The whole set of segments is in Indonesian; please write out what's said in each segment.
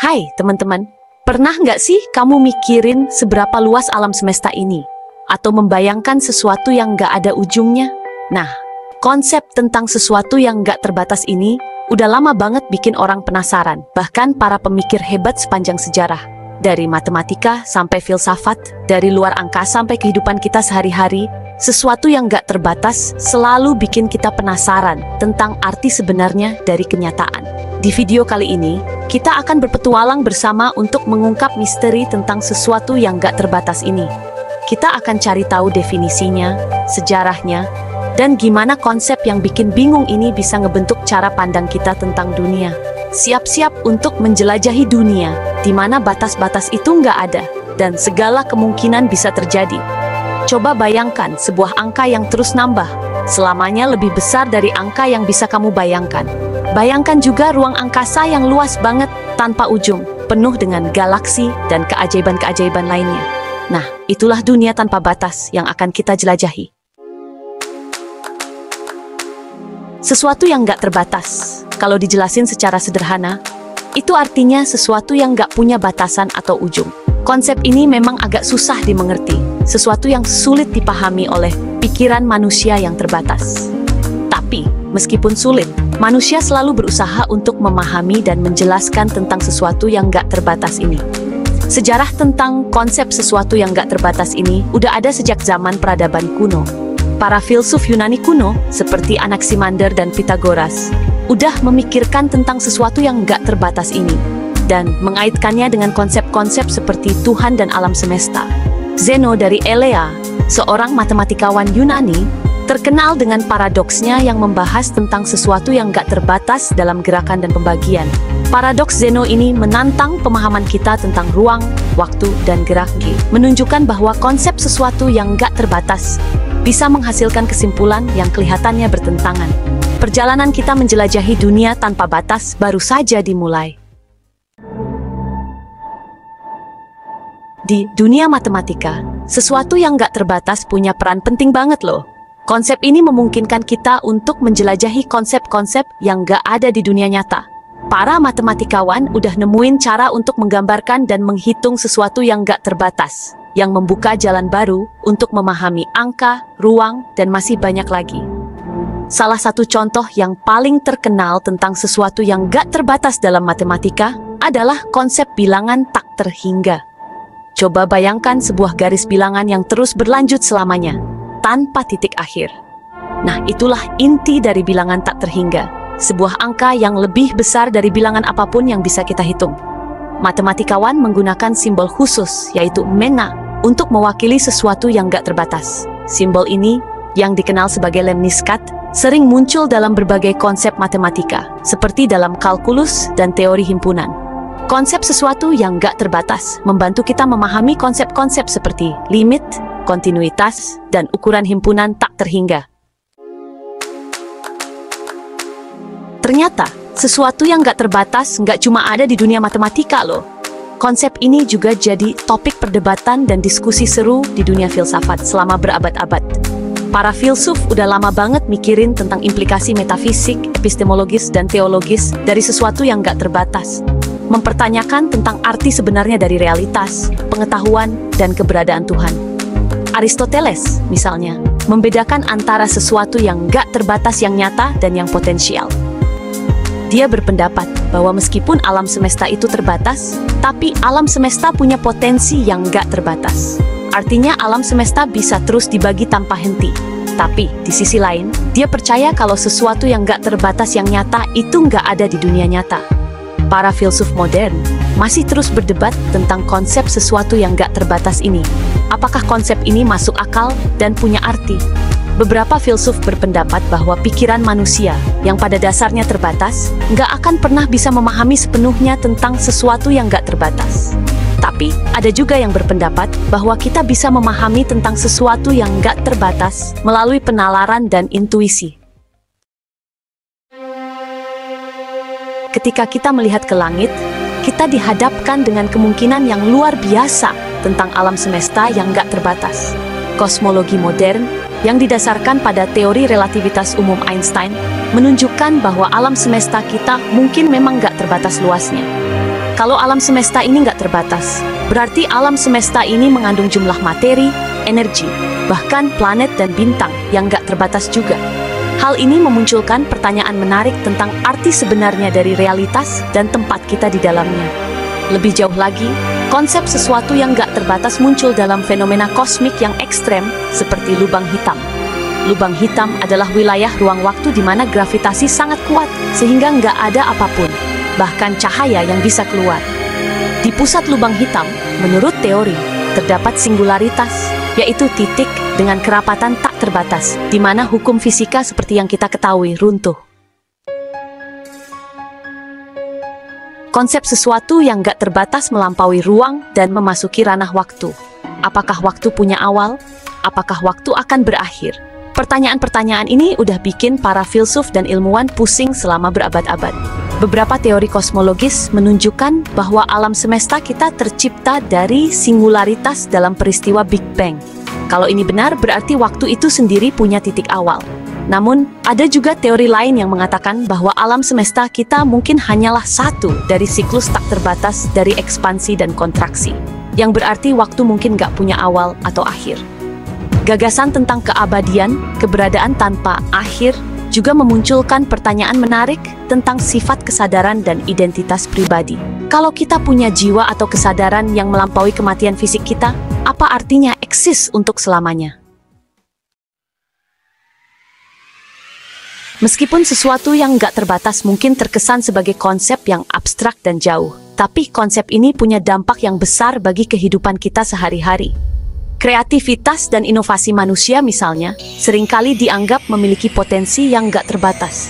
Hai teman-teman, pernah nggak sih kamu mikirin seberapa luas alam semesta ini? Atau membayangkan sesuatu yang nggak ada ujungnya? Nah, konsep tentang sesuatu yang nggak terbatas ini udah lama banget bikin orang penasaran. Bahkan para pemikir hebat sepanjang sejarah. Dari matematika sampai filsafat, dari luar angkasa sampai kehidupan kita sehari-hari, sesuatu yang nggak terbatas selalu bikin kita penasaran tentang arti sebenarnya dari kenyataan. Di video kali ini, kita akan berpetualang bersama untuk mengungkap misteri tentang sesuatu yang nggak terbatas ini. Kita akan cari tahu definisinya, sejarahnya, dan gimana konsep yang bikin bingung ini bisa ngebentuk cara pandang kita tentang dunia. Siap-siap untuk menjelajahi dunia, di mana batas-batas itu nggak ada, dan segala kemungkinan bisa terjadi. Coba bayangkan sebuah angka yang terus nambah, selamanya lebih besar dari angka yang bisa kamu bayangkan. Bayangkan juga ruang angkasa yang luas banget, tanpa ujung, penuh dengan galaksi dan keajaiban-keajaiban lainnya. Nah, itulah dunia tanpa batas yang akan kita jelajahi. Sesuatu yang nggak terbatas, kalau dijelasin secara sederhana, itu artinya sesuatu yang nggak punya batasan atau ujung. Konsep ini memang agak susah dimengerti, sesuatu yang sulit dipahami oleh pikiran manusia yang terbatas. Tapi, meskipun sulit, manusia selalu berusaha untuk memahami dan menjelaskan tentang sesuatu yang nggak terbatas ini. Sejarah tentang konsep sesuatu yang nggak terbatas ini udah ada sejak zaman peradaban kuno. Para filsuf Yunani kuno, seperti Anaximander dan Pythagoras, udah memikirkan tentang sesuatu yang nggak terbatas ini, dan mengaitkannya dengan konsep-konsep seperti Tuhan dan alam semesta. Zeno dari Elea, seorang matematikawan Yunani, terkenal dengan paradoksnya yang membahas tentang sesuatu yang nggak terbatas dalam gerakan dan pembagian. Paradoks Zeno ini menantang pemahaman kita tentang ruang, waktu, dan gerak G, menunjukkan bahwa konsep sesuatu yang nggak terbatas bisa menghasilkan kesimpulan yang kelihatannya bertentangan. Perjalanan kita menjelajahi dunia tanpa batas baru saja dimulai. Di dunia matematika, sesuatu yang nggak terbatas punya peran penting banget loh. Konsep ini memungkinkan kita untuk menjelajahi konsep-konsep yang nggak ada di dunia nyata. Para matematikawan udah nemuin cara untuk menggambarkan dan menghitung sesuatu yang nggak terbatas, yang membuka jalan baru untuk memahami angka, ruang, dan masih banyak lagi. Salah satu contoh yang paling terkenal tentang sesuatu yang nggak terbatas dalam matematika adalah konsep bilangan tak terhingga. Coba bayangkan sebuah garis bilangan yang terus berlanjut selamanya, tanpa titik akhir. Nah, itulah inti dari bilangan tak terhingga, sebuah angka yang lebih besar dari bilangan apapun yang bisa kita hitung. Matematikawan menggunakan simbol khusus, yaitu mena, untuk mewakili sesuatu yang gak terbatas. Simbol ini, yang dikenal sebagai lemniskat, sering muncul dalam berbagai konsep matematika, seperti dalam kalkulus dan teori himpunan. Konsep sesuatu yang gak terbatas membantu kita memahami konsep-konsep seperti limit, kontinuitas, dan ukuran himpunan tak terhingga. Ternyata, sesuatu yang gak terbatas gak cuma ada di dunia matematika loh. Konsep ini juga jadi topik perdebatan dan diskusi seru di dunia filsafat selama berabad-abad. Para filsuf udah lama banget mikirin tentang implikasi metafisik, epistemologis, dan teologis dari sesuatu yang gak terbatas. Mempertanyakan tentang arti sebenarnya dari realitas, pengetahuan, dan keberadaan Tuhan. Aristoteles, misalnya, membedakan antara sesuatu yang gak terbatas yang nyata dan yang potensial. Dia berpendapat bahwa meskipun alam semesta itu terbatas, tapi alam semesta punya potensi yang gak terbatas. Artinya alam semesta bisa terus dibagi tanpa henti. Tapi, di sisi lain, dia percaya kalau sesuatu yang gak terbatas yang nyata itu gak ada di dunia nyata. Para filsuf modern masih terus berdebat tentang konsep sesuatu yang gak terbatas ini. Apakah konsep ini masuk akal dan punya arti? Beberapa filsuf berpendapat bahwa pikiran manusia yang pada dasarnya terbatas nggak akan pernah bisa memahami sepenuhnya tentang sesuatu yang nggak terbatas. Tapi, ada juga yang berpendapat bahwa kita bisa memahami tentang sesuatu yang nggak terbatas melalui penalaran dan intuisi. Ketika kita melihat ke langit, kita dihadapkan dengan kemungkinan yang luar biasa tentang alam semesta yang nggak terbatas. Kosmologi modern yang didasarkan pada teori relativitas umum Einstein menunjukkan bahwa alam semesta kita mungkin memang nggak terbatas luasnya. Kalau alam semesta ini nggak terbatas, berarti alam semesta ini mengandung jumlah materi, energi, bahkan planet dan bintang yang nggak terbatas juga. Hal ini memunculkan pertanyaan menarik tentang arti sebenarnya dari realitas dan tempat kita di dalamnya. Lebih jauh lagi, konsep sesuatu yang nggak terbatas muncul dalam fenomena kosmik yang ekstrem seperti lubang hitam. Lubang hitam adalah wilayah ruang waktu di mana gravitasi sangat kuat sehingga nggak ada apapun, bahkan cahaya yang bisa keluar. Di pusat lubang hitam, menurut teori, terdapat singularitas, yaitu titik dengan kerapatan tak terbatas, di mana hukum fisika seperti yang kita ketahui runtuh. Konsep sesuatu yang nggak terbatas melampaui ruang dan memasuki ranah waktu. Apakah waktu punya awal? Apakah waktu akan berakhir? Pertanyaan-pertanyaan ini udah bikin para filsuf dan ilmuwan pusing selama berabad-abad. Beberapa teori kosmologis menunjukkan bahwa alam semesta kita tercipta dari singularitas dalam peristiwa Big Bang. Kalau ini benar, berarti waktu itu sendiri punya titik awal. Namun, ada juga teori lain yang mengatakan bahwa alam semesta kita mungkin hanyalah satu dari siklus tak terbatas dari ekspansi dan kontraksi, yang berarti waktu mungkin nggak punya awal atau akhir. Gagasan tentang keabadian, keberadaan tanpa akhir, juga memunculkan pertanyaan menarik tentang sifat kesadaran dan identitas pribadi. Kalau kita punya jiwa atau kesadaran yang melampaui kematian fisik kita, apa artinya eksis untuk selamanya? Meskipun sesuatu yang nggak terbatas mungkin terkesan sebagai konsep yang abstrak dan jauh, tapi konsep ini punya dampak yang besar bagi kehidupan kita sehari-hari. Kreativitas dan inovasi manusia misalnya, seringkali dianggap memiliki potensi yang nggak terbatas.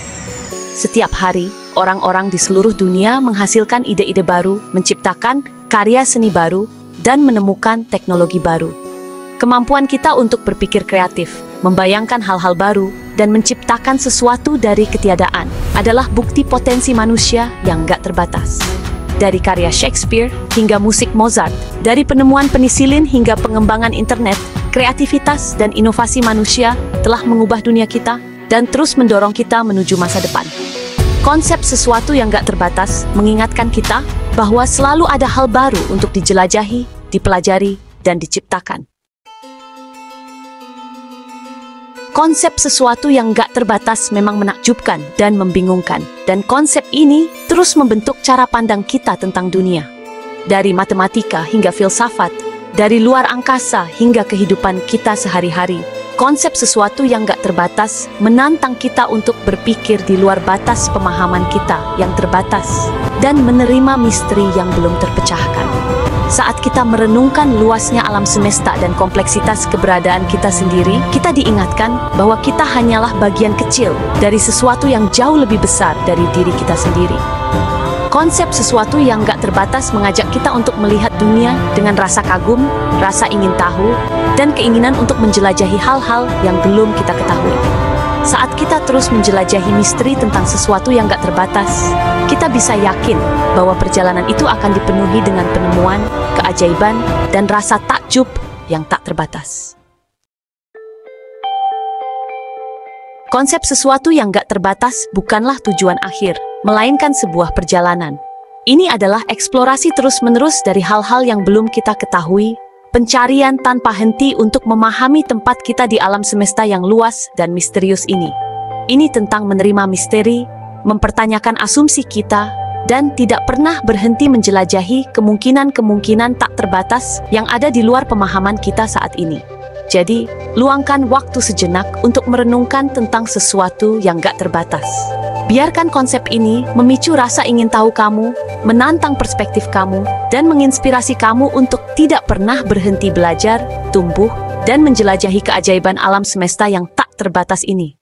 Setiap hari, orang-orang di seluruh dunia menghasilkan ide-ide baru, menciptakan karya seni baru, dan menemukan teknologi baru. Kemampuan kita untuk berpikir kreatif, membayangkan hal-hal baru, dan menciptakan sesuatu dari ketiadaan adalah bukti potensi manusia yang nggak terbatas. Dari karya Shakespeare hingga musik Mozart, dari penemuan penisilin hingga pengembangan internet, kreativitas dan inovasi manusia telah mengubah dunia kita dan terus mendorong kita menuju masa depan. Konsep sesuatu yang gak terbatas mengingatkan kita bahwa selalu ada hal baru untuk dijelajahi, dipelajari, dan diciptakan. Konsep sesuatu yang gak terbatas memang menakjubkan dan membingungkan, dan konsep ini terus membentuk cara pandang kita tentang dunia. Dari matematika hingga filsafat, dari luar angkasa hingga kehidupan kita sehari-hari, konsep sesuatu yang gak terbatas menantang kita untuk berpikir di luar batas pemahaman kita yang terbatas dan menerima misteri yang belum terpecahkan. Saat kita merenungkan luasnya alam semesta dan kompleksitas keberadaan kita sendiri, kita diingatkan bahwa kita hanyalah bagian kecil dari sesuatu yang jauh lebih besar dari diri kita sendiri. Konsep sesuatu yang gak terbatas mengajak kita untuk melihat dunia dengan rasa kagum, rasa ingin tahu, dan keinginan untuk menjelajahi hal-hal yang belum kita ketahui. Saat kita terus menjelajahi misteri tentang sesuatu yang gak terbatas, kita bisa yakin bahwa perjalanan itu akan dipenuhi dengan penemuan, keajaiban, dan rasa takjub yang tak terbatas. Konsep sesuatu yang gak terbatas bukanlah tujuan akhir, melainkan sebuah perjalanan. Ini adalah eksplorasi terus-menerus dari hal-hal yang belum kita ketahui, pencarian tanpa henti untuk memahami tempat kita di alam semesta yang luas dan misterius ini. Ini tentang menerima misteri, mempertanyakan asumsi kita, dan tidak pernah berhenti menjelajahi kemungkinan-kemungkinan tak terbatas yang ada di luar pemahaman kita saat ini. Jadi, luangkan waktu sejenak untuk merenungkan tentang sesuatu yang gak terbatas. Biarkan konsep ini memicu rasa ingin tahu kamu, menantang perspektif kamu, dan menginspirasi kamu untuk tidak pernah berhenti belajar, tumbuh, dan menjelajahi keajaiban alam semesta yang tak terbatas ini.